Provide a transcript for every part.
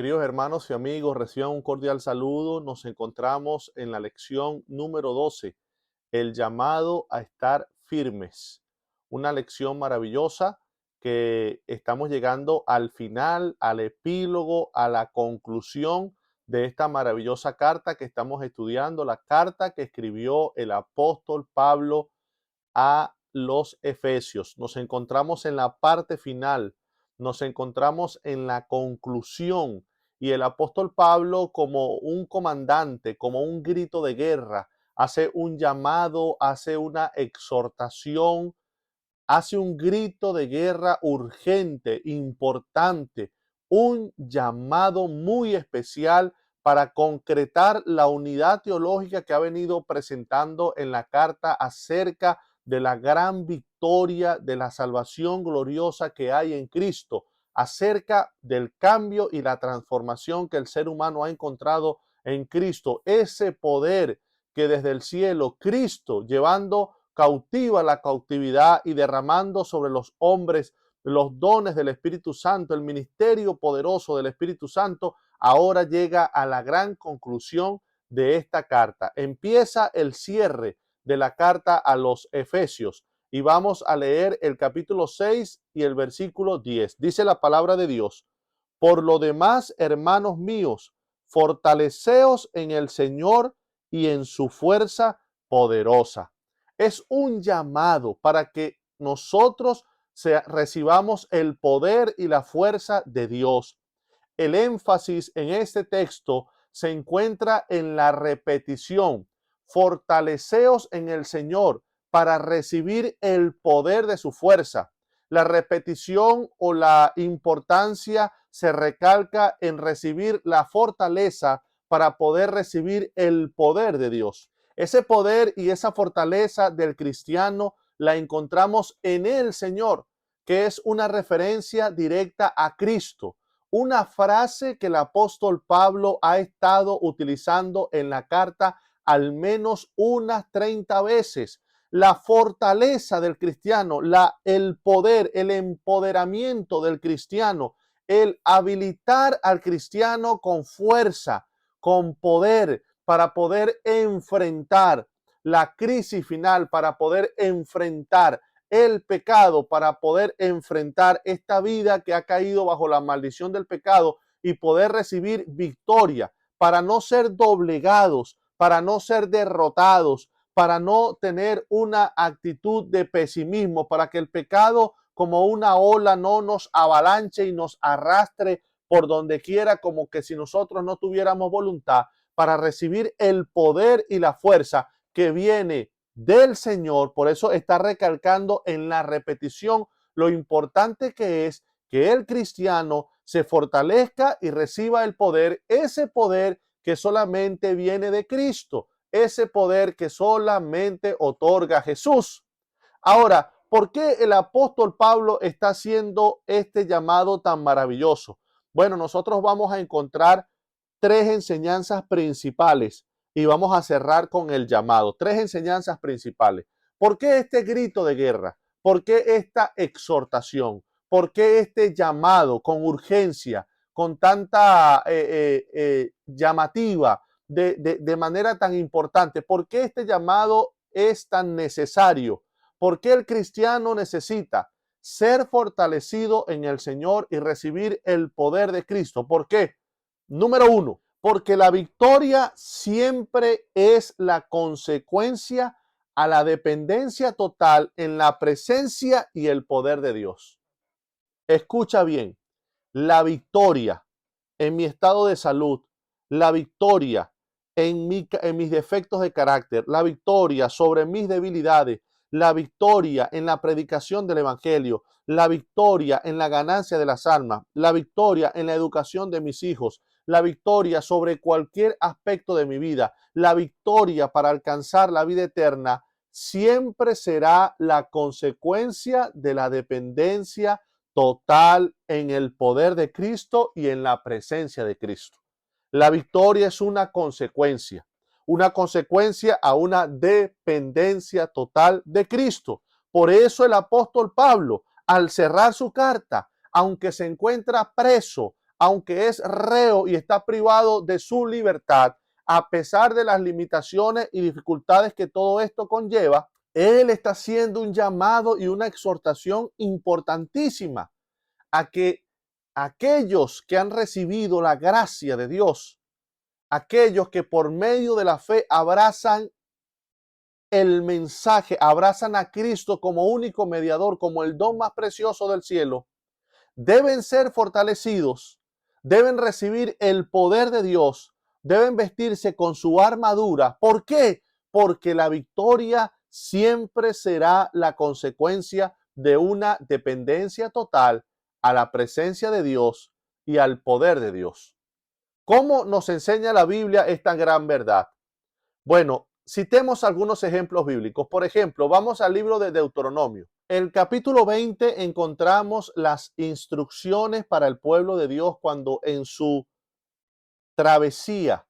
Queridos hermanos y amigos, reciban un cordial saludo. Nos encontramos en la lección número 12, el llamado a estar firmes. Una lección maravillosa que estamos llegando al final, al epílogo, a la conclusión de esta maravillosa carta que estamos estudiando, la carta que escribió el apóstol Pablo a los Efesios. Nos encontramos en la parte final, nos encontramos en la conclusión y el apóstol Pablo, como un comandante, como un grito de guerra, hace un llamado, hace una exhortación, hace un grito de guerra urgente, importante, un llamado muy especial para concretar la unidad teológica que ha venido presentando en la carta acerca de la gran victoria de la salvación gloriosa que hay en Cristo, acerca del cambio y la transformación que el ser humano ha encontrado en Cristo, ese poder que desde el cielo Cristo, llevando cautiva la cautividad y derramando sobre los hombres los dones del Espíritu Santo, el ministerio poderoso del Espíritu Santo, ahora llega a la gran conclusión de esta carta. Empieza el cierre de la carta a los Efesios y vamos a leer el capítulo 6 y el versículo 10. Dice la palabra de Dios: por lo demás, hermanos míos, fortaleceos en el Señor y en su fuerza poderosa. Es un llamado para que nosotros recibamos el poder y la fuerza de Dios. El énfasis en este texto se encuentra en la repetición. Fortaleceos en el Señor para recibir el poder de su fuerza. La repetición o la importancia se recalca en recibir la fortaleza para poder recibir el poder de Dios. Ese poder y esa fortaleza del cristiano la encontramos en el Señor, que es una referencia directa a Cristo. Una frase que el apóstol Pablo ha estado utilizando en la carta al menos unas 30 veces. La fortaleza del cristiano, el poder, el empoderamiento del cristiano, el habilitar al cristiano con fuerza, con poder, para poder enfrentar la crisis final, para poder enfrentar el pecado, para poder enfrentar esta vida que ha caído bajo la maldición del pecado y poder recibir victoria, para no ser doblegados, para no ser derrotados, para no tener una actitud de pesimismo, para que el pecado como una ola no nos avalanche y nos arrastre por donde quiera, como que si nosotros no tuviéramos voluntad, para recibir el poder y la fuerza que viene del Señor. Por eso está recalcando en la repetición lo importante que es que el cristiano se fortalezca y reciba el poder, ese poder que solamente viene de Cristo, ese poder que solamente otorga Jesús. Ahora, ¿por qué el apóstol Pablo está haciendo este llamado tan maravilloso? Bueno, nosotros vamos a encontrar tres enseñanzas principales y vamos a cerrar con el llamado. Tres enseñanzas principales. ¿Por qué este grito de guerra? ¿Por qué esta exhortación? ¿Por qué este llamado con urgencia, con tanta llamativa, de manera tan importante? ¿Por qué este llamado es tan necesario? ¿Por qué el cristiano necesita ser fortalecido en el Señor y recibir el poder de Cristo? ¿Por qué? Número uno, porque la victoria siempre es la consecuencia a la dependencia total en la presencia y el poder de Dios. Escucha bien, la victoria en mi estado de salud, la victoria en mis defectos de carácter, la victoria sobre mis debilidades, la victoria en la predicación del evangelio, la victoria en la ganancia de las almas, la victoria en la educación de mis hijos, la victoria sobre cualquier aspecto de mi vida, la victoria para alcanzar la vida eterna, siempre será la consecuencia de la dependencia total en el poder de Cristo y en la presencia de Cristo. La victoria es una consecuencia a una dependencia total de Cristo. Por eso el apóstol Pablo, al cerrar su carta, aunque se encuentra preso, aunque es reo y está privado de su libertad, a pesar de las limitaciones y dificultades que todo esto conlleva, él está haciendo un llamado y una exhortación importantísima a que aquellos que han recibido la gracia de Dios, aquellos que por medio de la fe abrazan el mensaje, abrazan a Cristo como único mediador, como el don más precioso del cielo, deben ser fortalecidos, deben recibir el poder de Dios, deben vestirse con su armadura. ¿Por qué? Porque la victoria siempre será la consecuencia de una dependencia total a la presencia de Dios y al poder de Dios. ¿Cómo nos enseña la Biblia esta gran verdad? Bueno, citemos algunos ejemplos bíblicos. Por ejemplo, vamos al libro de Deuteronomio. En el capítulo 20 encontramos las instrucciones para el pueblo de Dios cuando en su travesía,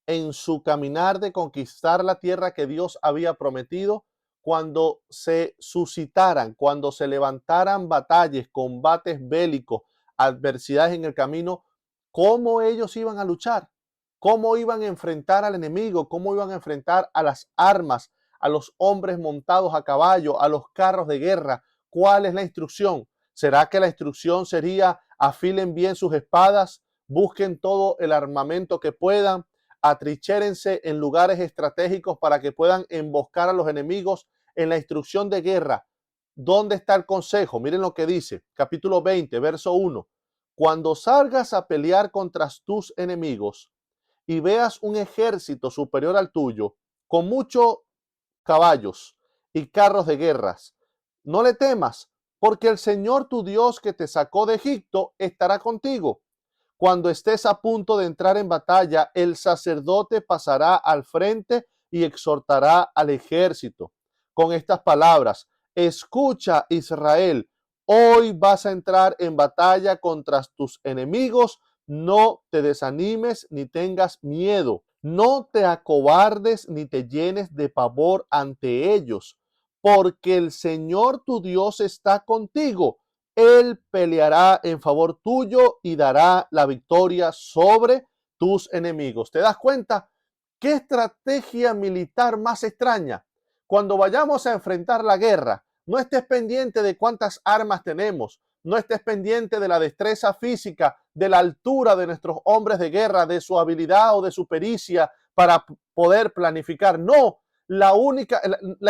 en su caminar de conquistar la tierra que Dios había prometido, cuando se suscitaran, cuando se levantaran batallas, combates bélicos, adversidades en el camino, cómo ellos iban a luchar, cómo iban a enfrentar al enemigo, cómo iban a enfrentar a las armas, a los hombres montados a caballo, a los carros de guerra. ¿Cuál es la instrucción? ¿Será que la instrucción sería afilen bien sus espadas, busquen todo el armamento que puedan, atrincherense en lugares estratégicos para que puedan emboscar a los enemigos? En la instrucción de guerra, ¿dónde está el consejo? Miren lo que dice, capítulo 20, verso 1. Cuando salgas a pelear contra tus enemigos y veas un ejército superior al tuyo, con muchos caballos y carros de guerras, no le temas, porque el Señor tu Dios que te sacó de Egipto estará contigo. Cuando estés a punto de entrar en batalla, el sacerdote pasará al frente y exhortará al ejército con estas palabras: escucha, Israel, hoy vas a entrar en batalla contra tus enemigos. No te desanimes ni tengas miedo. No te acobardes ni te llenes de pavor ante ellos, porque el Señor tu Dios está contigo. Él peleará en favor tuyo y dará la victoria sobre tus enemigos. ¿Te das cuenta? ¿Qué estrategia militar más extraña? Cuando vayamos a enfrentar la guerra, no estés pendiente de cuántas armas tenemos, no estés pendiente de la destreza física, de la altura de nuestros hombres de guerra, de su habilidad o de su pericia para poder planificar. No, la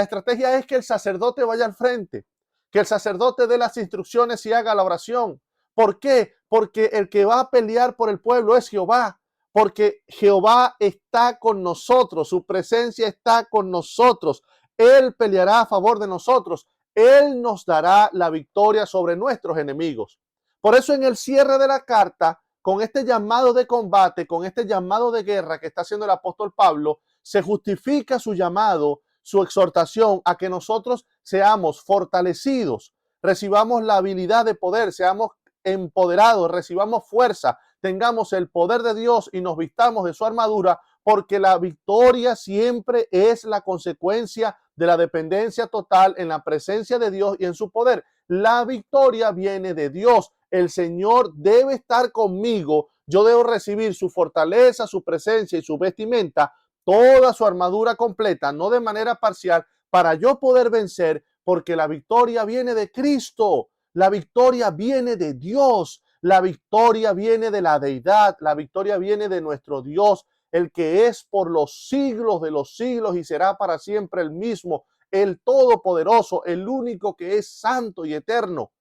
estrategia es que el sacerdote vaya al frente, que el sacerdote dé las instrucciones y haga la oración. ¿Por qué? Porque el que va a pelear por el pueblo es Jehová, porque Jehová está con nosotros, su presencia está con nosotros. Él peleará a favor de nosotros. Él nos dará la victoria sobre nuestros enemigos. Por eso en el cierre de la carta, con este llamado de combate, con este llamado de guerra que está haciendo el apóstol Pablo, se justifica su llamado, su exhortación a que nosotros seamos fortalecidos, recibamos la habilidad de poder, seamos empoderados, recibamos fuerza, tengamos el poder de Dios y nos vistamos de su armadura, porque la victoria siempre es la consecuencia de la dependencia total en la presencia de Dios y en su poder. La victoria viene de Dios. El Señor debe estar conmigo. Yo debo recibir su fortaleza, su presencia y su vestimenta, toda su armadura completa, no de manera parcial, para yo poder vencer, porque la victoria viene de Cristo, la victoria viene de Dios, la victoria viene de la deidad, la victoria viene de nuestro Dios, el que es por los siglos de los siglos y será para siempre el mismo, el todopoderoso, el único que es santo y eterno.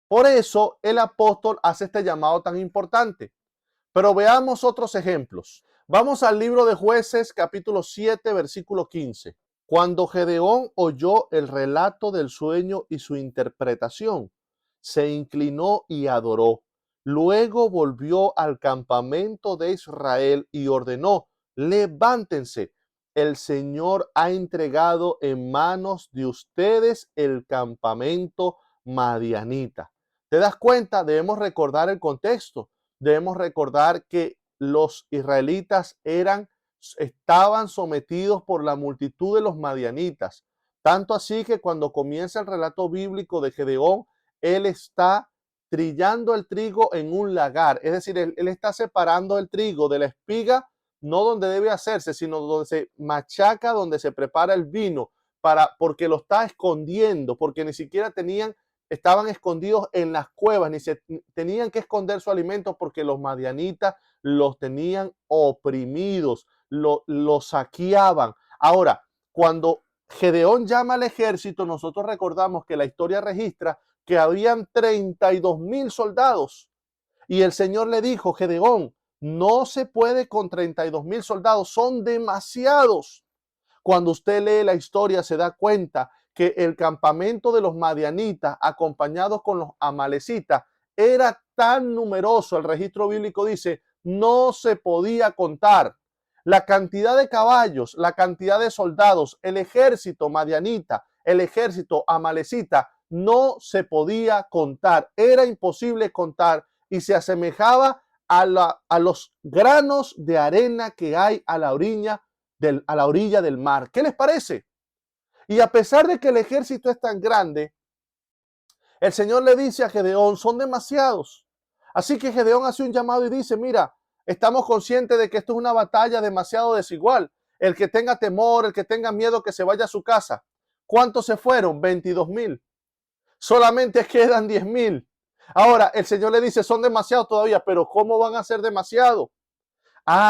Por eso el apóstol hace este llamado tan importante. Pero veamos otros ejemplos. Vamos al libro de Jueces, capítulo 7, versículo 15. Cuando Gedeón oyó el relato del sueño y su interpretación, se inclinó y adoró. Luego volvió al campamento de Israel y ordenó: levántense, el Señor ha entregado en manos de ustedes el campamento madianita. ¿Te das cuenta? Debemos recordar el contexto. Debemos recordar que los israelitas estaban sometidos por la multitud de los madianitas. Tanto así que cuando comienza el relato bíblico de Gedeón, él está trillando el trigo en un lagar. Es decir, él está separando el trigo de la espiga, no donde debe hacerse, sino donde se machaca, donde se prepara el vino, porque lo está escondiendo, porque ni siquiera estaban escondidos en las cuevas, tenían que esconder su alimento porque los madianitas los tenían oprimidos, lo saqueaban. Ahora, cuando Gedeón llama al ejército, nosotros recordamos que la historia registra que habían 32,000 soldados. Y el Señor le dijo, Gedeón, no se puede con 32,000 soldados, son demasiados. Cuando usted lee la historia se da cuenta que el campamento de los madianitas, acompañados con los amalecitas, era tan numeroso, el registro bíblico dice, no se podía contar. La cantidad de caballos, la cantidad de soldados, el ejército madianita, el ejército amalecita, no se podía contar. Era imposible contar y se asemejaba a los granos de arena que hay a la orilla del mar. ¿Qué les parece? Y a pesar de que el ejército es tan grande, el Señor le dice a Gedeón, son demasiados. Así que Gedeón hace un llamado y dice, mira, estamos conscientes de que esto es una batalla demasiado desigual. El que tenga temor, el que tenga miedo, que se vaya a su casa. ¿Cuántos se fueron? 22,000. Solamente quedan 10,000. Ahora, el Señor le dice, son demasiados todavía, pero ¿cómo van a ser demasiado?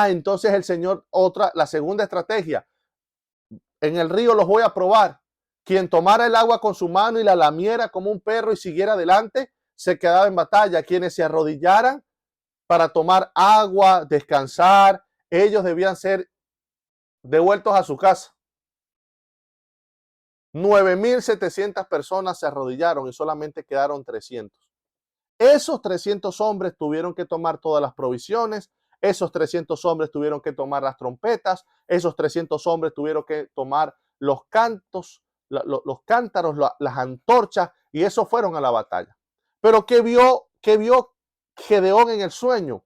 Entonces el Señor, la segunda estrategia, en el río los voy a probar. Quien tomara el agua con su mano y la lamiera como un perro y siguiera adelante, se quedaba en batalla. Quienes se arrodillaran para tomar agua, descansar, ellos debían ser devueltos a su casa. 9,700 personas se arrodillaron y solamente quedaron 300. Esos 300 hombres tuvieron que tomar todas las provisiones, esos 300 hombres tuvieron que tomar las trompetas, esos 300 hombres tuvieron que tomar los cantos, los cántaros, las antorchas, y esos fueron a la batalla. Pero ¿qué vio Gedeón en el sueño?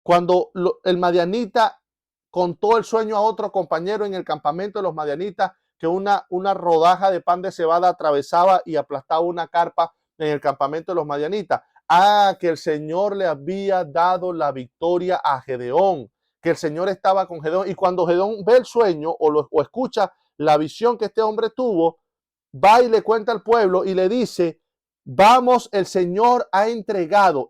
Cuando el madianita contó el sueño a otro compañero en el campamento de los madianitas, que una rodaja de pan de cebada atravesaba y aplastaba una carpa en el campamento de los madianitas. Que el Señor le había dado la victoria a Gedeón, que el Señor estaba con Gedeón. Y cuando Gedeón ve el sueño o escucha la visión que este hombre tuvo, va y le cuenta al pueblo y le dice, vamos, el Señor ha entregado.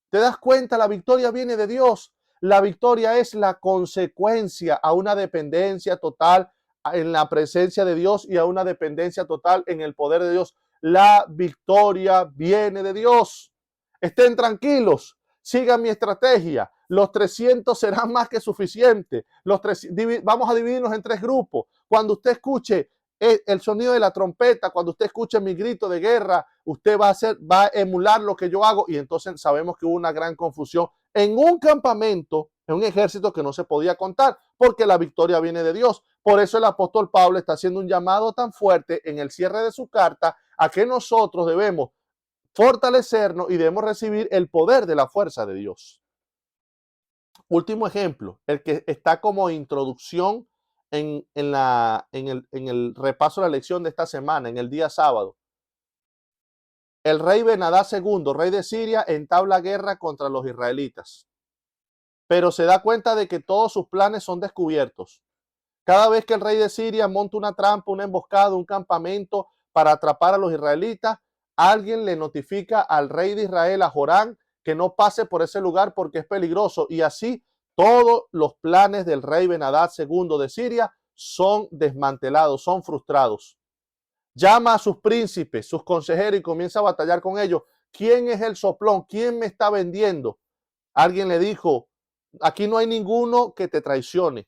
¿Te das cuenta? La victoria viene de Dios. La victoria es la consecuencia a una dependencia total en la presencia de Dios y a una dependencia total en el poder de Dios. La victoria viene de Dios. Estén tranquilos, sigan mi estrategia. Los 300 serán más que suficientes. Vamos a dividirnos en 3 grupos. Cuando usted escuche el sonido de la trompeta, cuando usted escuche mi grito de guerra, usted va a emular lo que yo hago. Y entonces sabemos que hubo una gran confusión en un campamento, en un ejército que no se podía contar, porque la victoria viene de Dios. Por eso el apóstol Pablo está haciendo un llamado tan fuerte en el cierre de su carta a que nosotros debemos fortalecernos y debemos recibir el poder de la fuerza de Dios. Último ejemplo, el que está como introducción en el repaso de la lección de esta semana, en el día sábado. El rey Ben-Hadad II, rey de Siria, entabla guerra contra los israelitas, pero se da cuenta de que todos sus planes son descubiertos. Cada vez que el rey de Siria monta una trampa, una emboscada, un campamento para atrapar a los israelitas, alguien le notifica al rey de Israel, a Jorán, que no pase por ese lugar porque es peligroso. Y así todos los planes del rey Ben-Hadad II de Siria son desmantelados, son frustrados. Llama a sus príncipes, sus consejeros y comienza a batallar con ellos. ¿Quién es el soplón? ¿Quién me está vendiendo? Alguien le dijo, aquí no hay ninguno que te traicione.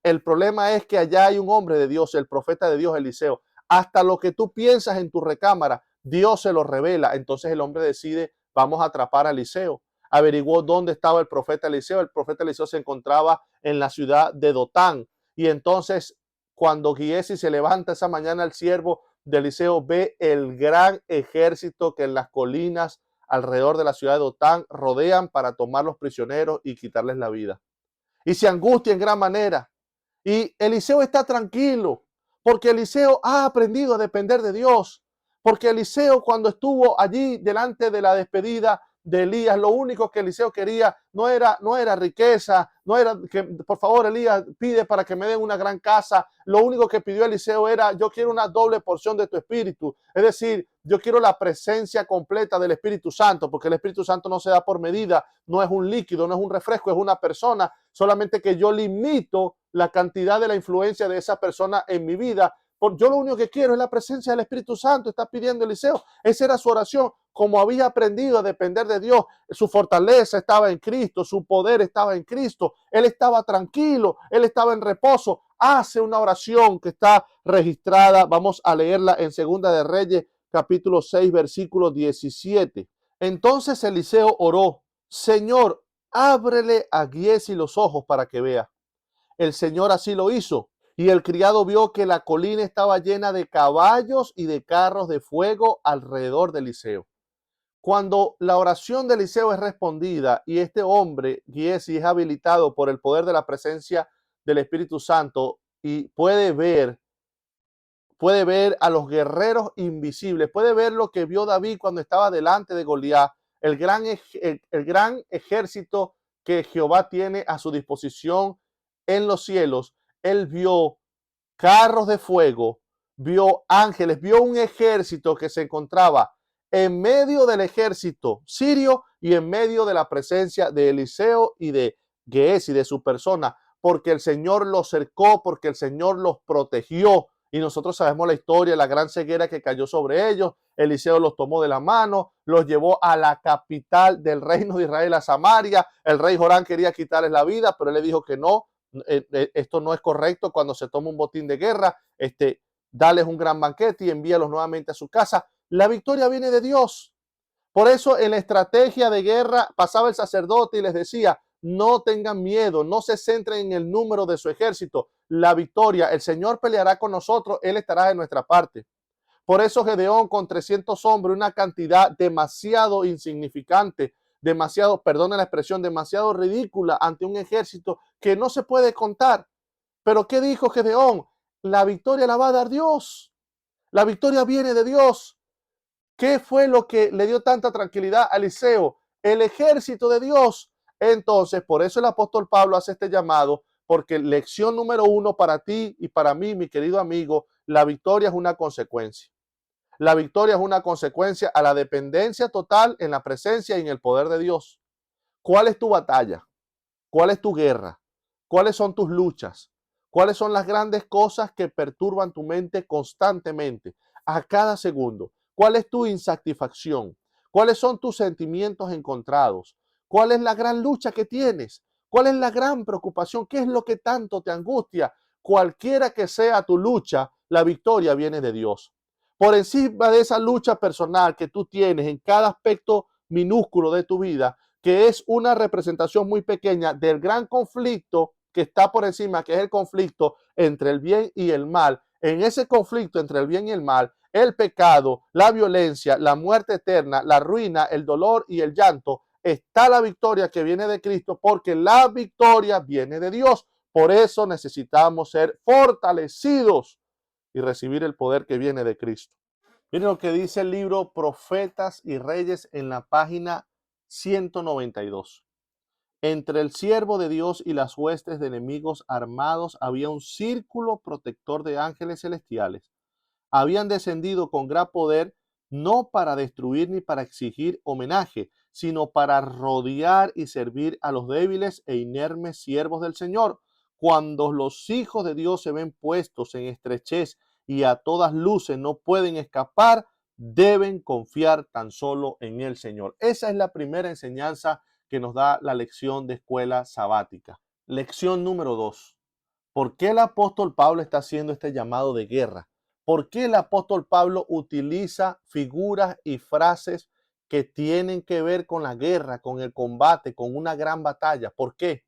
El problema es que allá hay un hombre de Dios, el profeta de Dios, Eliseo. Hasta lo que tú piensas en tu recámara, Dios se lo revela. Entonces el hombre decide, vamos a atrapar a Eliseo. Averiguó dónde estaba el profeta Eliseo. El profeta Eliseo se encontraba en la ciudad de Dotán. Y entonces, cuando Giesi se levanta esa mañana, el siervo de Eliseo ve el gran ejército que en las colinas alrededor de la ciudad de Dotán rodean para tomar los prisioneros y quitarles la vida. Y se angustia en gran manera. Y Eliseo está tranquilo porque Eliseo ha aprendido a depender de Dios, Porque Eliseo, cuando estuvo allí delante de la despedida de Elías, lo único que Eliseo quería no era riqueza, no era que, por favor, Elías, pide para que me den una gran casa. Lo único que pidió Eliseo era: yo quiero una doble porción de tu espíritu. Es decir, yo quiero la presencia completa del Espíritu Santo, porque el Espíritu Santo no se da por medida, no es un líquido, no es un refresco, es una persona, solamente que yo limito la cantidad de la influencia de esa persona en mi vida. Yo lo único que quiero es la presencia del Espíritu Santo, está pidiendo Eliseo. Esa era su oración. Como había aprendido a depender de Dios, su fortaleza estaba en Cristo, su poder estaba en Cristo, él estaba tranquilo, él estaba en reposo. Hace una oración que está registrada, vamos a leerla en Segunda de Reyes, capítulo 6, versículo 17. Entonces Eliseo oró: Señor, ábrele a Giezi los ojos para que vea. El Señor así lo hizo, y el criado vio que la colina estaba llena de caballos y de carros de fuego alrededor de Eliseo. Cuando la oración de Eliseo es respondida y este hombre, Giezi, es habilitado por el poder de la presencia del Espíritu Santo y puede ver a los guerreros invisibles, puede ver lo que vio David cuando estaba delante de Goliat, el gran ejército que Jehová tiene a su disposición en los cielos. Él vio carros de fuego, vio ángeles, vio un ejército que se encontraba en medio del ejército sirio y en medio de la presencia de Eliseo y de Giezi, de su persona, porque el Señor los cercó, porque el Señor los protegió. Y nosotros sabemos la historia, la gran ceguera que cayó sobre ellos. Eliseo los tomó de la mano, los llevó a la capital del reino de Israel, a Samaria. El rey Jorán quería quitarles la vida, pero él le dijo que no, esto no es correcto. Cuando se toma un botín de guerra, dales un gran banquete y envíalos nuevamente a su casa. La victoria viene de Dios. Por eso en la estrategia de guerra pasaba el sacerdote y les decía: no tengan miedo, no se centren en el número de su ejército. La victoria, el Señor peleará con nosotros, Él estará de nuestra parte. Por eso Gedeón, con 300 hombres, una cantidad demasiado insignificante, demasiado, perdone la expresión, demasiado ridícula ante un ejército que no se puede contar. Pero ¿qué dijo Gedeón? La victoria la va a dar Dios. La victoria viene de Dios. ¿Qué fue lo que le dio tanta tranquilidad a Eliseo? El ejército de Dios. Entonces, por eso el apóstol Pablo hace este llamado, porque lección número 1 para ti y para mí, mi querido amigo: la victoria es una consecuencia. La victoria es una consecuencia a la dependencia total en la presencia y en el poder de Dios. ¿Cuál es tu batalla? ¿Cuál es tu guerra? ¿Cuáles son tus luchas? ¿Cuáles son las grandes cosas que perturban tu mente constantemente, a cada segundo? ¿Cuál es tu insatisfacción? ¿Cuáles son tus sentimientos encontrados? ¿Cuál es la gran lucha que tienes? ¿Cuál es la gran preocupación? ¿Qué es lo que tanto te angustia? Cualquiera que sea tu lucha, la victoria viene de Dios. Por encima de esa lucha personal que tú tienes en cada aspecto minúsculo de tu vida, que es una representación muy pequeña del gran conflicto que está por encima, que es el conflicto entre el bien y el mal. En ese conflicto entre el bien y el mal, el pecado, la violencia, la muerte eterna, la ruina, el dolor y el llanto, está la victoria que viene de Cristo, porque la victoria viene de Dios. Por eso necesitamos ser fortalecidos y recibir el poder que viene de Cristo. Miren lo que dice el libro Profetas y Reyes en la página 192. Entre el siervo de Dios y las huestes de enemigos armados había un círculo protector de ángeles celestiales. Habían descendido con gran poder, no para destruir ni para exigir homenaje, sino para rodear y servir a los débiles e inermes siervos del Señor. Cuando los hijos de Dios se ven puestos en estrechez y a todas luces no pueden escapar, deben confiar tan solo en el Señor. Esa es la primera enseñanza que nos da la lección de escuela sabática. Lección número 2. ¿Por qué el apóstol Pablo está haciendo este llamado de guerra? ¿Por qué el apóstol Pablo utiliza figuras y frases que tienen que ver con la guerra, con el combate, con una gran batalla? ¿Por qué?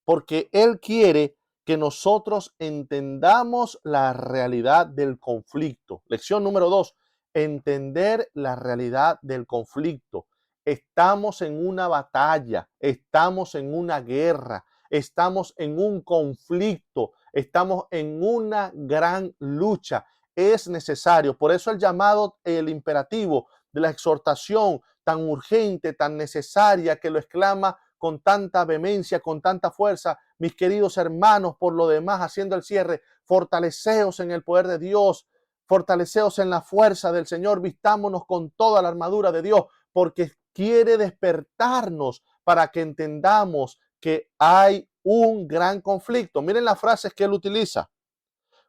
Porque él quiere que nosotros entendamos la realidad del conflicto. Lección número 2, entender la realidad del conflicto. Estamos en una batalla, estamos en una guerra, estamos en un conflicto, estamos en una gran lucha. es necesario. Por eso el llamado, el imperativo de la exhortación tan urgente, tan necesaria, que lo exclama con tanta vehemencia, con tanta fuerza. Mis queridos hermanos, por lo demás, haciendo el cierre, fortaleceos en el poder de Dios, fortaleceos en la fuerza del Señor, vistámonos con toda la armadura de Dios, porque quiere despertarnos para que entendamos que hay un gran conflicto. Miren las frases que él utiliza.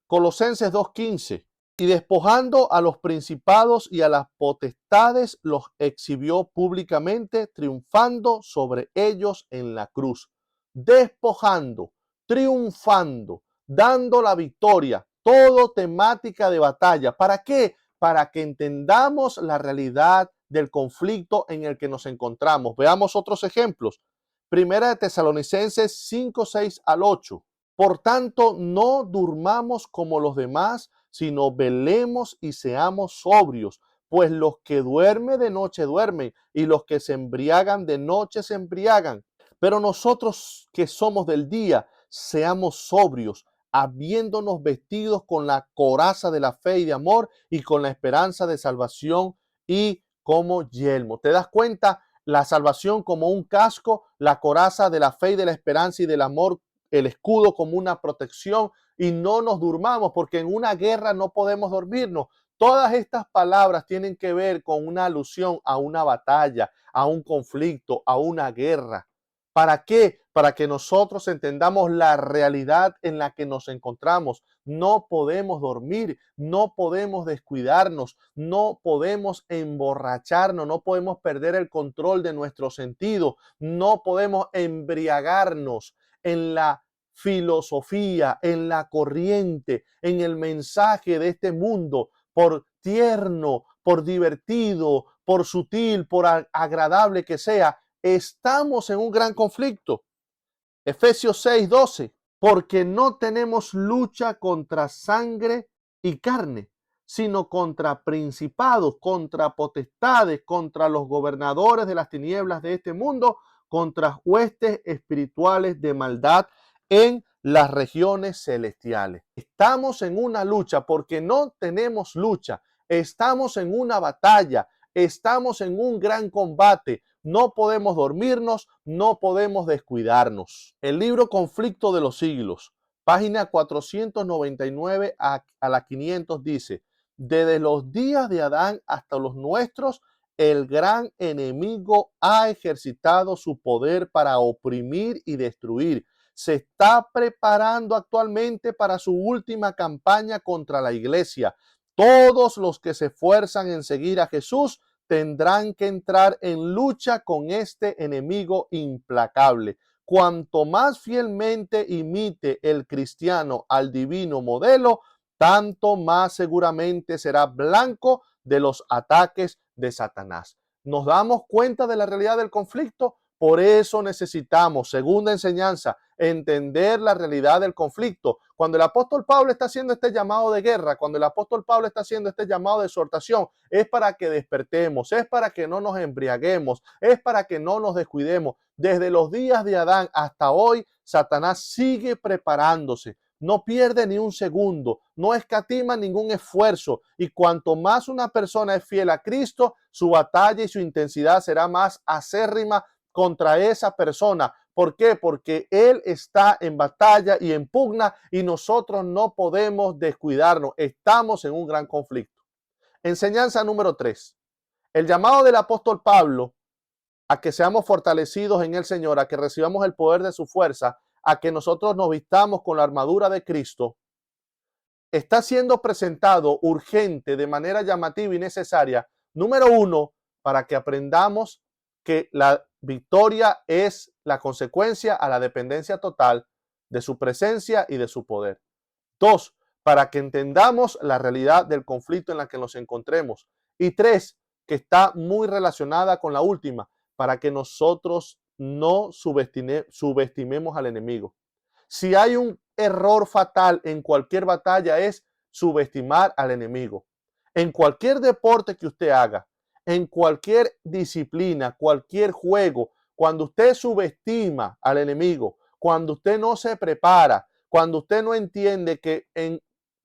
Colosenses 2:15. Y despojando a los principados y a las potestades, los exhibió públicamente, triunfando sobre ellos en la cruz. Despojando, triunfando, dando la victoria, todo temática de batalla. ¿Para qué? Para que entendamos la realidad del conflicto en el que nos encontramos. Veamos otros ejemplos. Primera de Tesalonicenses 5:6-8. Por tanto, no durmamos como los demás, sino velemos y seamos sobrios, pues los que duermen de noche duermen, y los que se embriagan de noche se embriagan. Pero nosotros que somos del día, seamos sobrios, habiéndonos vestidos con la coraza de la fe y de amor, y con la esperanza de salvación y como yelmo. ¿Te das cuenta? La salvación como un casco, la coraza de la fe y de la esperanza y del amor, el escudo como una protección, y no nos durmamos, porque en una guerra no podemos dormirnos. Todas estas palabras tienen que ver con una alusión a una batalla, a un conflicto, a una guerra. ¿Para qué? Para que nosotros entendamos la realidad en la que nos encontramos. No podemos dormir, no podemos descuidarnos, no podemos emborracharnos, no podemos perder el control de nuestro sentido, no podemos embriagarnos en la filosofía, en la corriente, en el mensaje de este mundo, por tierno, por divertido, por sutil, por agradable que sea. Estamos en un gran conflicto. Efesios 6:12, porque no tenemos lucha contra sangre y carne, sino contra principados, contra potestades, contra los gobernadores de las tinieblas de este mundo, contra huestes espirituales de maldad en las regiones celestiales. Estamos en una lucha porque no tenemos lucha, estamos en una batalla, estamos en un gran combate. No podemos dormirnos, no podemos descuidarnos. El libro Conflicto de los Siglos, página 499 a la 500 dice: desde los días de Adán hasta los nuestros, el gran enemigo ha ejercitado su poder para oprimir y destruir. Se está preparando actualmente para su última campaña contra la iglesia. Todos los que se esfuerzan en seguir a Jesús tendrán que entrar en lucha con este enemigo implacable. Cuanto más fielmente imite el cristiano al divino modelo, tanto más seguramente será blanco de los ataques de Satanás. ¿Nos damos cuenta de la realidad del conflicto? Por eso necesitamos, segunda enseñanza, entender la realidad del conflicto. Cuando el apóstol Pablo está haciendo este llamado de guerra, cuando el apóstol Pablo está haciendo este llamado de exhortación, es para que despertemos, es para que no nos embriaguemos, es para que no nos descuidemos. Desde los días de Adán hasta hoy, Satanás sigue preparándose. No pierde ni un segundo, no escatima ningún esfuerzo, y cuanto más una persona es fiel a Cristo, su batalla y su intensidad será más acérrima contra esa persona. ¿Por qué? Porque él está en batalla y en pugna, y nosotros no podemos descuidarnos. Estamos en un gran conflicto. Enseñanza número 3. El llamado del apóstol Pablo a que seamos fortalecidos en el Señor, a que recibamos el poder de su fuerza, a que nosotros nos vistamos con la armadura de Cristo, está siendo presentado urgente, de manera llamativa y necesaria. Número 1, para que aprendamos que la victoria es la consecuencia a la dependencia total de su presencia y de su poder. 2, para que entendamos la realidad del conflicto en la que nos encontremos. Y 3, que está muy relacionada con la última, para que nosotros no subestimemos al enemigo. Si hay un error fatal en cualquier batalla, es subestimar al enemigo. En cualquier deporte que usted haga, en cualquier disciplina, cualquier juego, cuando usted subestima al enemigo, cuando usted no se prepara, cuando usted no entiende que en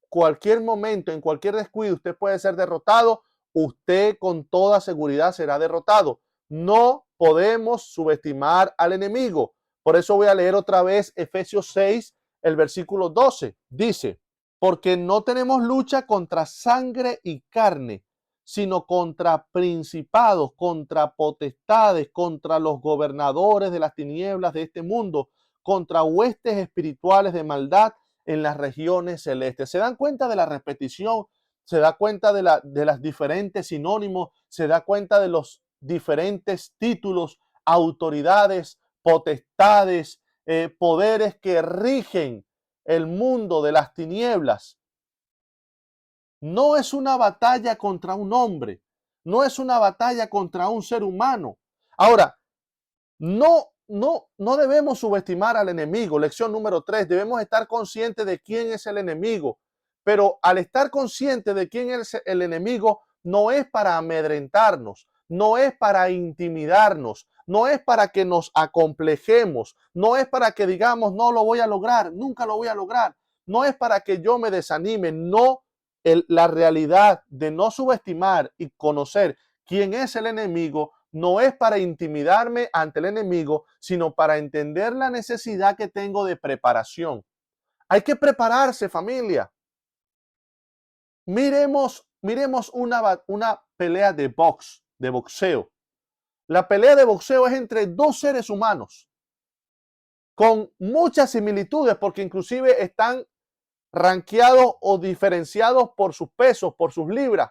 cualquier momento, en cualquier descuido, usted puede ser derrotado, usted con toda seguridad será derrotado. No podemos subestimar al enemigo. Por eso voy a leer otra vez Efesios 6, el versículo 12. Dice, porque no tenemos lucha contra sangre y carne, sino contra principados, contra potestades, contra los gobernadores de las tinieblas de este mundo, contra huestes espirituales de maldad en las regiones celestes. ¿Se dan cuenta de la repetición? ¿Se da cuenta de las diferentes sinónimos? ¿Se da cuenta de los diferentes títulos, autoridades, potestades, poderes que rigen el mundo de las tinieblas? No es una batalla contra un hombre, no es una batalla contra un ser humano. Ahora, no debemos subestimar al enemigo. Lección número 3, debemos estar conscientes de quién es el enemigo. Pero al estar consciente de quién es el enemigo, no es para amedrentarnos, no es para intimidarnos, no es para que nos acomplejemos, no es para que digamos no lo voy a lograr, nunca lo voy a lograr, no es para que yo me desanime, no. La realidad de no subestimar y conocer quién es el enemigo no es para intimidarme ante el enemigo, sino para entender la necesidad que tengo de preparación. Hay que prepararse, familia. Miremos una pelea de boxeo. La pelea de boxeo es entre dos seres humanos con muchas similitudes porque inclusive están rankeados o diferenciados por sus pesos, por sus libras.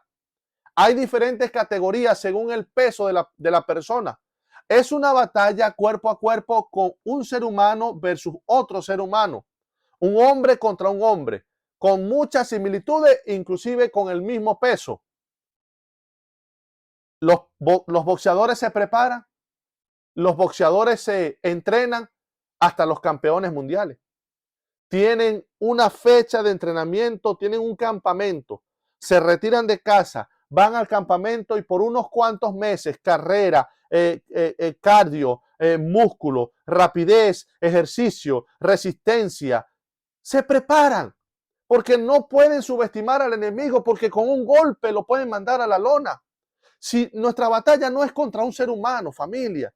Hay diferentes categorías según el peso de la persona. Es una batalla cuerpo a cuerpo con un ser humano versus otro ser humano. Un hombre contra un hombre, con muchas similitudes, inclusive con el mismo peso. Los boxeadores se preparan, los boxeadores se entrenan hasta los campeones mundiales. Tienen una fecha de entrenamiento, tienen un campamento, se retiran de casa, van al campamento y por unos cuantos meses, carrera, cardio, músculo, rapidez, ejercicio, resistencia, se preparan porque no pueden subestimar al enemigo porque con un golpe lo pueden mandar a la lona. Si nuestra batalla no es contra un ser humano, familia,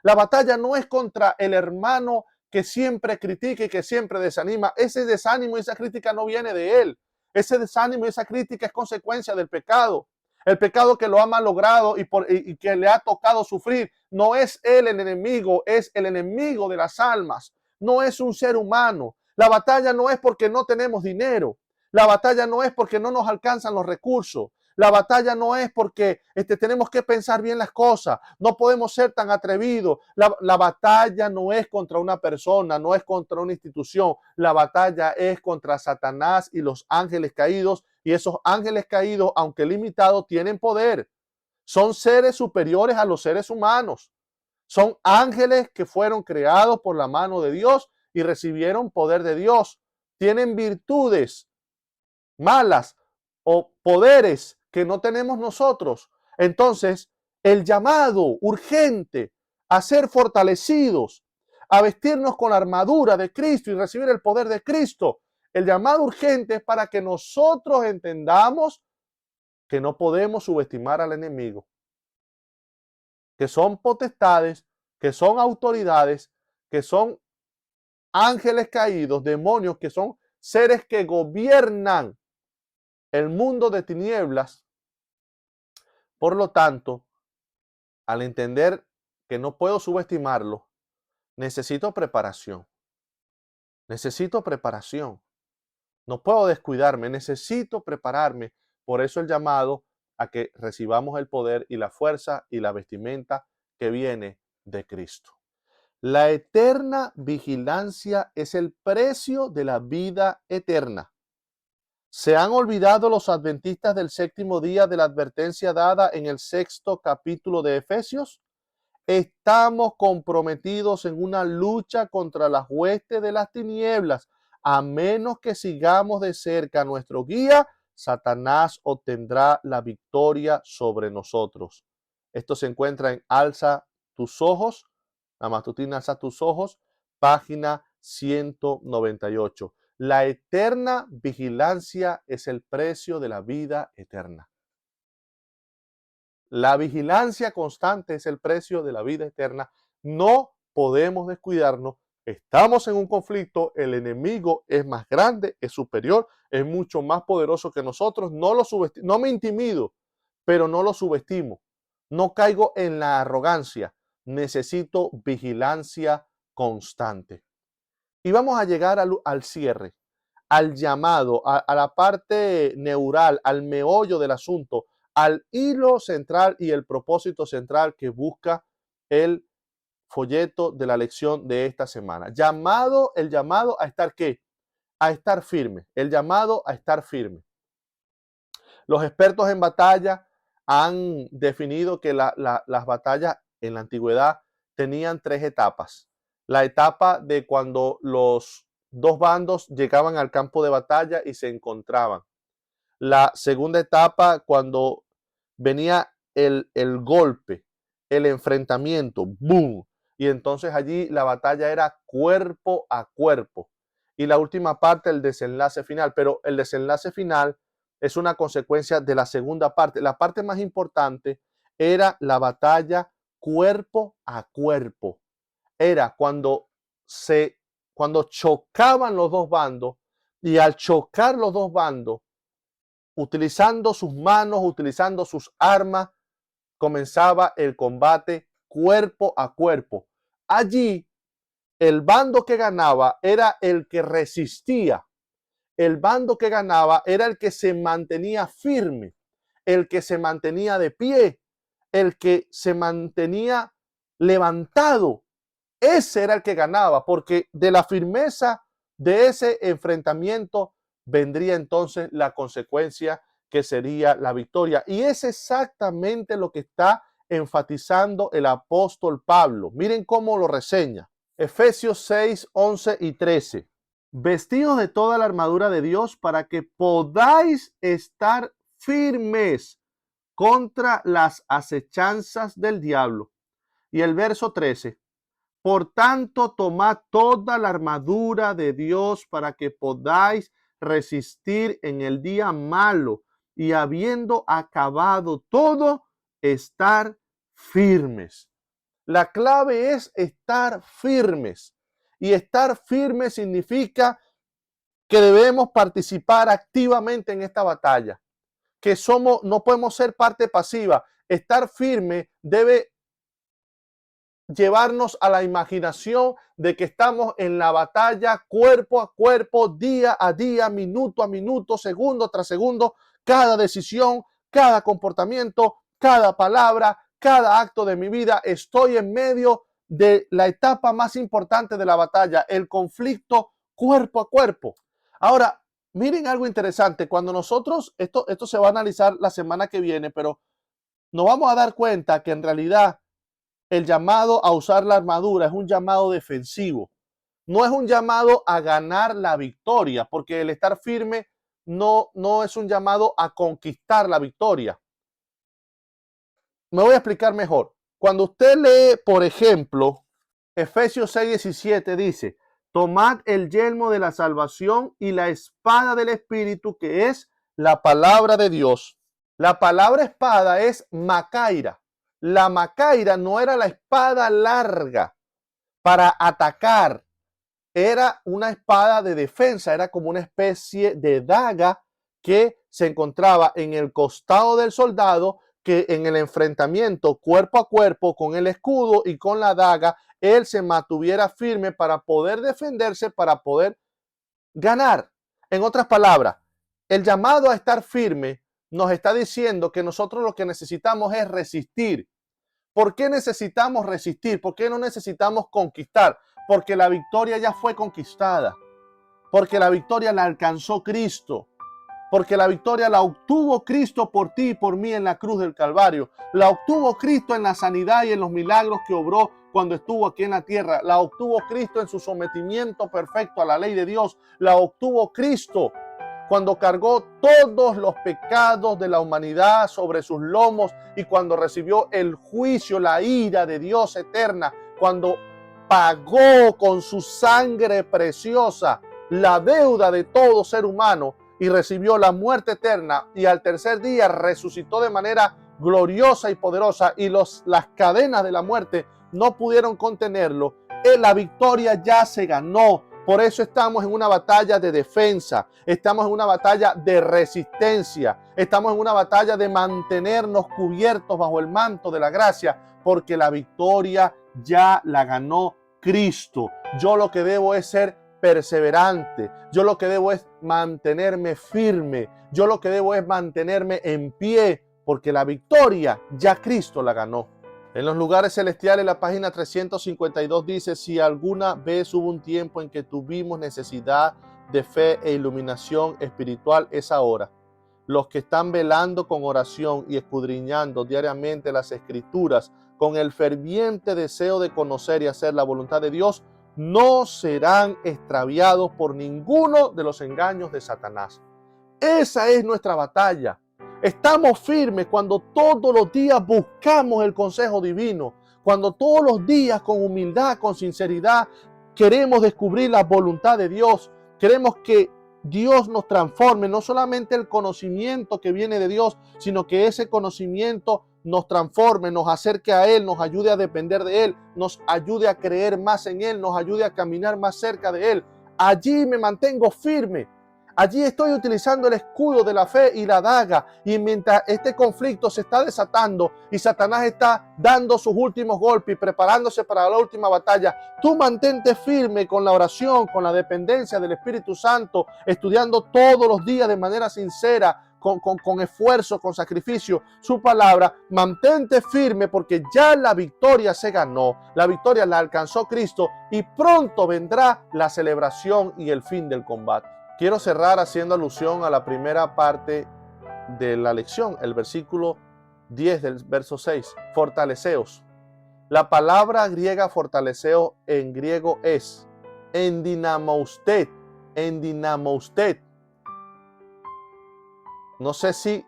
la batalla no es contra el hermano que siempre critica y que siempre desanima. Ese desánimo y esa crítica no viene de él. Ese desánimo y esa crítica es consecuencia del pecado. El pecado que lo ha malogrado y que le ha tocado sufrir. No es él el enemigo, es el enemigo de las almas. No es un ser humano. La batalla no es porque no tenemos dinero. La batalla no es porque no nos alcanzan los recursos. La batalla no es porque tenemos que pensar bien las cosas, no podemos ser tan atrevidos. La batalla no es contra una persona, no es contra una institución. La batalla es contra Satanás y los ángeles caídos. Y esos ángeles caídos, aunque limitados, tienen poder. Son seres superiores a los seres humanos. Son ángeles que fueron creados por la mano de Dios y recibieron poder de Dios. Tienen virtudes malas o poderes que no tenemos nosotros. Entonces, el llamado urgente a ser fortalecidos, a vestirnos con la armadura de Cristo y recibir el poder de Cristo, el llamado urgente es para que nosotros entendamos que no podemos subestimar al enemigo, que son potestades, que son autoridades, que son ángeles caídos, demonios, que son seres que gobiernan el mundo de tinieblas. Por lo tanto, al entender que no puedo subestimarlo, necesito preparación. Necesito preparación. No puedo descuidarme, necesito prepararme. Por eso el llamado a que recibamos el poder y la fuerza y la vestimenta que viene de Cristo. La eterna vigilancia es el precio de la vida eterna. ¿Se han olvidado los adventistas del séptimo día de la advertencia dada en el 6º capítulo de Efesios? Estamos comprometidos en una lucha contra las huestes de las tinieblas. A menos que sigamos de cerca a nuestro guía, Satanás obtendrá la victoria sobre nosotros. Esto se encuentra en Alza tus ojos, la matutina Alza tus ojos, página 198. La eterna vigilancia es el precio de la vida eterna. La vigilancia constante es el precio de la vida eterna. No podemos descuidarnos. Estamos en un conflicto. El enemigo es más grande, es superior, es mucho más poderoso que nosotros. No me intimido, pero no lo subestimo. No caigo en la arrogancia. Necesito vigilancia constante. Y vamos a llegar al cierre, al llamado, a la parte neural, al meollo del asunto, al hilo central y el propósito central que busca el folleto de la lección de esta semana. El llamado a estar ¿qué? A estar firme. El llamado a estar firme. Los expertos en batalla han definido que las batallas en la antigüedad tenían 3 etapas. La etapa de cuando los dos bandos llegaban al campo de batalla y se encontraban. La segunda etapa cuando venía el golpe, el enfrentamiento, ¡boom! Y entonces allí la batalla era cuerpo a cuerpo. Y la última parte, el desenlace final. Pero el desenlace final es una consecuencia de la segunda parte. La parte más importante era la batalla cuerpo a cuerpo. Era cuando chocaban los dos bandos, y al chocar los dos bandos, utilizando sus manos, utilizando sus armas, comenzaba el combate cuerpo a cuerpo. Allí, el bando que ganaba era el que resistía. El bando que ganaba era el que se mantenía firme, el que se mantenía de pie, el que se mantenía levantado. Ese era el que ganaba, porque de la firmeza de ese enfrentamiento vendría entonces la consecuencia que sería la victoria. Y es exactamente lo que está enfatizando el apóstol Pablo. Miren cómo lo reseña. Efesios 6, 11 y 13. Vestidos de toda la armadura de Dios para que podáis estar firmes contra las acechanzas del diablo. Y el verso 13. Por tanto, tomad toda la armadura de Dios para que podáis resistir en el día malo y habiendo acabado todo, estar firmes. La clave es estar firmes. Y estar firmes significa que debemos participar activamente en esta batalla. Que no podemos ser parte pasiva. Estar firme debe llevarnos a la imaginación de que estamos en la batalla cuerpo a cuerpo, día a día, minuto a minuto, segundo tras segundo, cada decisión, cada comportamiento, cada palabra, cada acto de mi vida. Estoy en medio de la etapa más importante de la batalla, el conflicto cuerpo a cuerpo. Ahora, miren algo interesante. Cuando nosotros, esto se va a analizar la semana que viene, pero nos vamos a dar cuenta que en realidad el llamado a usar la armadura es un llamado defensivo. No es un llamado a ganar la victoria, porque el estar firme no es un llamado a conquistar la victoria. Me voy a explicar mejor. Cuando usted lee, por ejemplo, Efesios 6:17 dice, tomad el yelmo de la salvación y la espada del Espíritu, que es la palabra de Dios. La palabra espada es macaira. La macaira no era la espada larga para atacar, era una espada de defensa, era como una especie de daga que se encontraba en el costado del soldado, que en el enfrentamiento cuerpo a cuerpo con el escudo y con la daga, él se mantuviera firme para poder defenderse, para poder ganar. En otras palabras, el llamado a estar firme nos está diciendo que nosotros lo que necesitamos es resistir. ¿Por qué necesitamos resistir? ¿Por qué no necesitamos conquistar? Porque la victoria ya fue conquistada. Porque la victoria la alcanzó Cristo. Porque la victoria la obtuvo Cristo por ti y por mí en la cruz del Calvario. La obtuvo Cristo en la sanidad y en los milagros que obró cuando estuvo aquí en la tierra. La obtuvo Cristo en su sometimiento perfecto a la ley de Dios. La obtuvo Cristo cuando cargó todos los pecados de la humanidad sobre sus lomos y cuando recibió el juicio, la ira de Dios eterna, cuando pagó con su sangre preciosa la deuda de todo ser humano y recibió la muerte eterna, y al tercer día resucitó de manera gloriosa y poderosa, y las cadenas de la muerte no pudieron contenerlo. La victoria ya se ganó. Por eso estamos en una batalla de defensa, estamos en una batalla de resistencia, estamos en una batalla de mantenernos cubiertos bajo el manto de la gracia, porque la victoria ya la ganó Cristo. Yo lo que debo es ser perseverante, yo lo que debo es mantenerme firme, yo lo que debo es mantenerme en pie, porque la victoria ya Cristo la ganó. En los lugares celestiales, la página 352 dice: si alguna vez hubo un tiempo en que tuvimos necesidad de fe e iluminación espiritual, es ahora. Los que están velando con oración y escudriñando diariamente las Escrituras con el ferviente deseo de conocer y hacer la voluntad de Dios, no serán extraviados por ninguno de los engaños de Satanás. Esa es nuestra batalla. Estamos firmes cuando todos los días buscamos el consejo divino, cuando todos los días con humildad, con sinceridad, queremos descubrir la voluntad de Dios. Queremos que Dios nos transforme, no solamente el conocimiento que viene de Dios, sino que ese conocimiento nos transforme, nos acerque a Él, nos ayude a depender de Él, nos ayude a creer más en Él, nos ayude a caminar más cerca de Él. Allí me mantengo firme. Allí estoy utilizando el escudo de la fe y la daga, y mientras este conflicto se está desatando y Satanás está dando sus últimos golpes y preparándose para la última batalla, tú mantente firme con la oración, con la dependencia del Espíritu Santo, estudiando todos los días de manera sincera, con esfuerzo, con sacrificio, su palabra. Mantente firme porque ya la victoria se ganó, la victoria la alcanzó Cristo, y pronto vendrá la celebración y el fin del combate. Quiero cerrar haciendo alusión a la primera parte de la lección, el versículo 10 del verso 6, fortaleceos. La palabra griega fortaleceo en griego es endinamoustet, endinamoustet. No sé si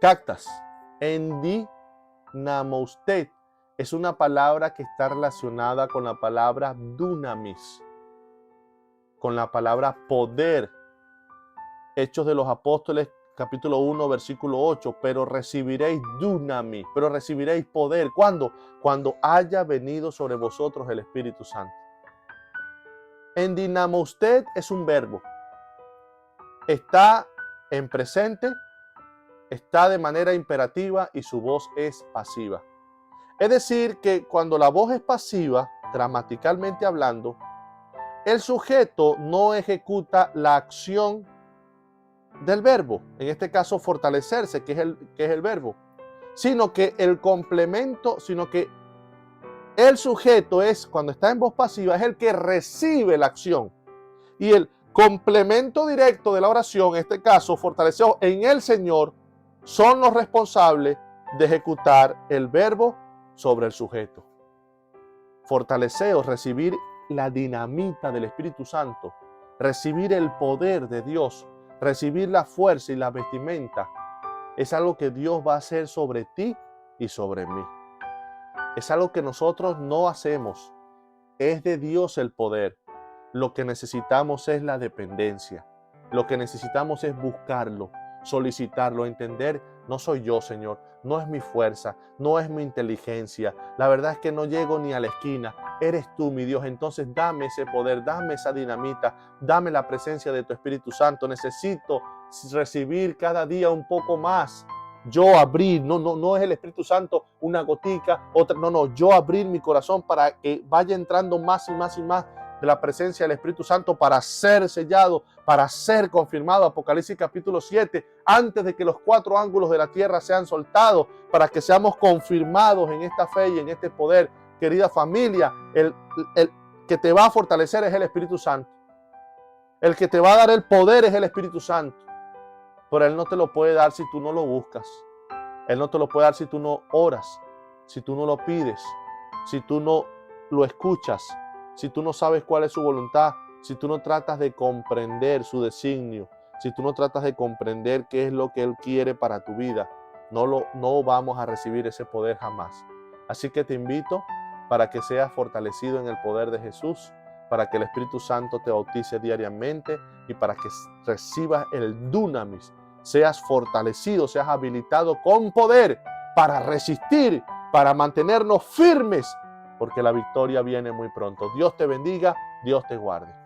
captas, endinamoustet es una palabra que está relacionada con la palabra dunamis, con la palabra poder. Hechos de los Apóstoles, capítulo 1, versículo 8, pero recibiréis dunamis, pero recibiréis poder. ¿Cuándo? Cuando haya venido sobre vosotros el Espíritu Santo. Endinamoustet es un verbo. Está en presente, está de manera imperativa y su voz es pasiva. Es decir, que cuando la voz es pasiva, gramaticalmente hablando, el sujeto no ejecuta la acción del verbo, en este caso fortalecerse, que es el verbo, sino que el complemento, sino que el sujeto es, cuando está en voz pasiva, es el que recibe la acción. Y el complemento directo de la oración, en este caso, fortaleceos en el Señor, son los responsables de ejecutar el verbo sobre el sujeto. Fortaleceos, recibir la dinamita del Espíritu Santo, recibir el poder de Dios, recibir la fuerza y la vestimenta, es algo que Dios va a hacer sobre ti y sobre mí. Es algo que nosotros no hacemos. Es de Dios el poder. Lo que necesitamos es la dependencia. Lo que necesitamos es buscarlo, solicitarlo, entender: no soy yo, Señor, no es mi fuerza, no es mi inteligencia. La verdad es que no llego ni a la esquina. Eres tú, mi Dios. Entonces dame ese poder, dame esa dinamita, dame la presencia de tu Espíritu Santo. Necesito recibir cada día un poco más. Yo abrir, no es el Espíritu Santo una gotica, otra, no, yo abrir mi corazón para que vaya entrando más y más y más de la presencia del Espíritu Santo, para ser sellado, para ser confirmado. Apocalipsis capítulo 7, antes de que los 4 ángulos de la tierra sean soltados, para que seamos confirmados en esta fe y en este poder. Querida familia, el que te va a fortalecer es el Espíritu Santo. El que te va a dar el poder es el Espíritu Santo. Pero Él no te lo puede dar si tú no lo buscas. Él no te lo puede dar si tú no oras, si tú no lo pides, si tú no lo escuchas, si tú no sabes cuál es su voluntad, si tú no tratas de comprender su designio, si tú no tratas de comprender qué es lo que Él quiere para tu vida, no vamos a recibir ese poder jamás. Así que te invito para que seas fortalecido en el poder de Jesús, para que el Espíritu Santo te bautice diariamente y para que recibas el dunamis, seas fortalecido, seas habilitado con poder para resistir, para mantenernos firmes, porque la victoria viene muy pronto. Dios te bendiga, Dios te guarde.